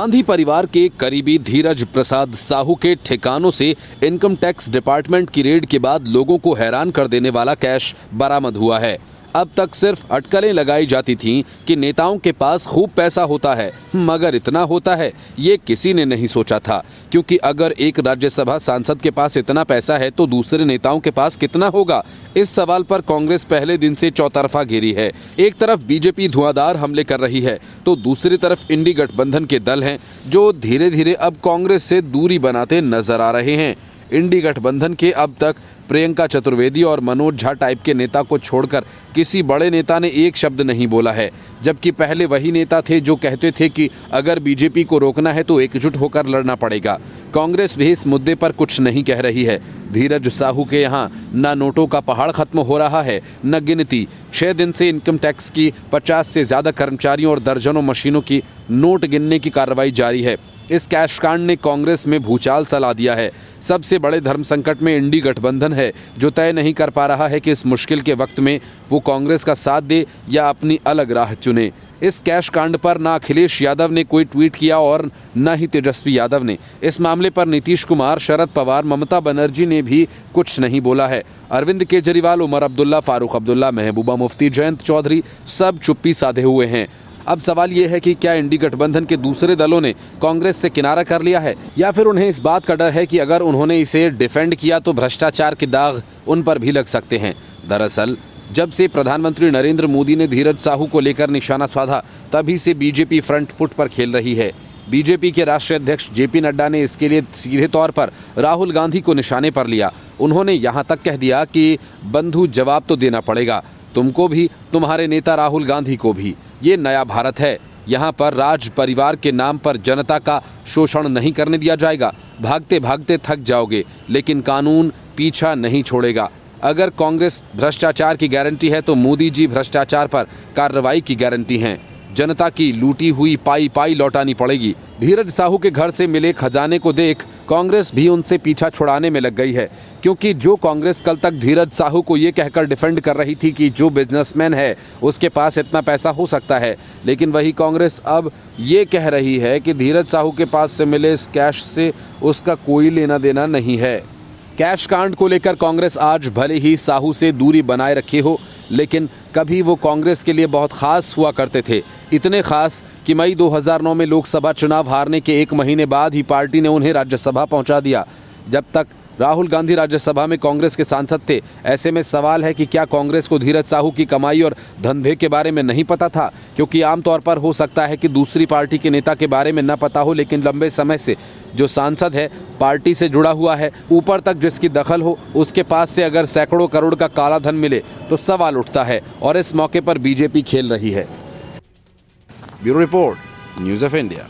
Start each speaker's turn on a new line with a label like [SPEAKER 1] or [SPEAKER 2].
[SPEAKER 1] गांधी परिवार के करीबी धीरज प्रसाद साहू के ठिकानों से इनकम टैक्स डिपार्टमेंट की रेड के बाद लोगों को हैरान कर देने वाला कैश बरामद हुआ है। अब तक सिर्फ अटकलें लगाई जाती थीं कि नेताओं के पास खूब पैसा होता है, मगर इतना होता है ये किसी ने नहीं सोचा था। क्योंकि अगर एक राज्यसभा सांसद के पास इतना पैसा है तो दूसरे नेताओं के पास कितना होगा? इस सवाल पर कांग्रेस पहले दिन से चौतरफा घेरी है। एक तरफ बीजेपी धुआंधार हमले कर रही है तो दूसरी तरफ इंडी गठबंधन के दल हैं जो धीरे धीरे अब कांग्रेस से दूरी बनाते नजर आ रहे हैं। इंडी गठबंधन के अब तक प्रियंका चतुर्वेदी और मनोज झा टाइप के नेता को छोड़कर किसी बड़े नेता ने एक शब्द नहीं बोला है, जबकि पहले वही नेता थे जो कहते थे कि अगर बीजेपी को रोकना है तो एकजुट होकर लड़ना पड़ेगा। कांग्रेस भी इस मुद्दे पर कुछ नहीं कह रही है। धीरज साहू के यहाँ न नोटों का पहाड़ खत्म हो रहा है न गिनती। 6 दिन से इनकम टैक्स की 50 से ज्यादा कर्मचारियों और दर्जनों मशीनों की नोट गिनने की कार्रवाई जारी है। इस कैश कांड ने कांग्रेस में भूचाल सा ला दिया है। सबसे बड़े धर्म संकट में इंडी गठबंधन है जो तय नहीं कर पा रहा है कि इस मुश्किल के वक्त में वो कांग्रेस का साथ दे या अपनी अलग राह चुने। इस कैश कांड पर न अखिलेश यादव ने कोई ट्वीट किया और न ही तेजस्वी यादव ने। इस मामले पर नीतीश कुमार, शरद पवार, ममता बनर्जी ने भी कुछ नहीं बोला है। अरविंद केजरीवाल, उमर अब्दुल्ला, फारूक अब्दुल्ला, महबूबा मुफ्ती, जयंत चौधरी सब चुप्पी साधे हुए हैं। अब सवाल ये है कि क्या इंडी गठबंधन के दूसरे दलों ने कांग्रेस से किनारा कर लिया है या फिर उन्हें इस बात का डर है कि अगर उन्होंने इसे डिफेंड किया तो भ्रष्टाचार के दाग उन पर भी लग सकते हैं। दरअसल जब से प्रधानमंत्री नरेंद्र मोदी ने धीरज साहू को लेकर निशाना साधा तभी से बीजेपी फ्रंट फुट पर खेल रही है। बीजेपी के राष्ट्रीय अध्यक्ष जेपी नड्डा ने इसके लिए सीधे तौर पर राहुल गांधी को निशाने पर लिया। उन्होंने यहां तक कह दिया कि बंधु जवाब तो देना पड़ेगा, तुमको भी, तुम्हारे नेता राहुल गांधी को भी। ये नया भारत है, यहाँ पर राज परिवार के नाम पर जनता का शोषण नहीं करने दिया जाएगा। भागते भागते थक जाओगे लेकिन कानून पीछा नहीं छोड़ेगा। अगर कांग्रेस भ्रष्टाचार की गारंटी है तो मोदी जी भ्रष्टाचार पर कार्रवाई की गारंटी हैं। जनता की लूटी हुई पाई पाई लौटानी पड़ेगी। धीरज साहू के घर से मिले खजाने को देख कांग्रेस भी उनसे पीछा छुड़ाने में लग गई है, क्योंकि जो कांग्रेस कल तक धीरज साहू को ये कहकर डिफेंड कर रही थी कि जो बिजनेसमैन है उसके पास इतना पैसा हो सकता है, लेकिन वही कांग्रेस अब ये कह रही है कि धीरज साहू के पास से मिले इस कैश से उसका कोई लेना देना नहीं है। कैश कांड को लेकर कांग्रेस आज भले ही साहू से दूरी बनाए रखे हो, लेकिन कभी वो कांग्रेस के लिए बहुत खास हुआ करते थे। इतने खास कि मई 2009 में लोकसभा चुनाव हारने के 1 महीने बाद ही पार्टी ने उन्हें राज्यसभा पहुंचा दिया। जब तक राहुल गांधी राज्यसभा में कांग्रेस के सांसद थे, ऐसे में सवाल है कि क्या कांग्रेस को धीरज साहू की कमाई और धंधे के बारे में नहीं पता था? क्योंकि आमतौर पर हो सकता है कि दूसरी पार्टी के नेता के बारे में न पता हो, लेकिन लंबे समय से जो सांसद है पार्टी से जुड़ा हुआ है, ऊपर तक जिसकी दखल हो, उसके पास से अगर सैकड़ों करोड़ का काला धन मिले तो सवाल उठता है और इस मौके पर बीजेपी खेल रही है। Bureau report, news of India.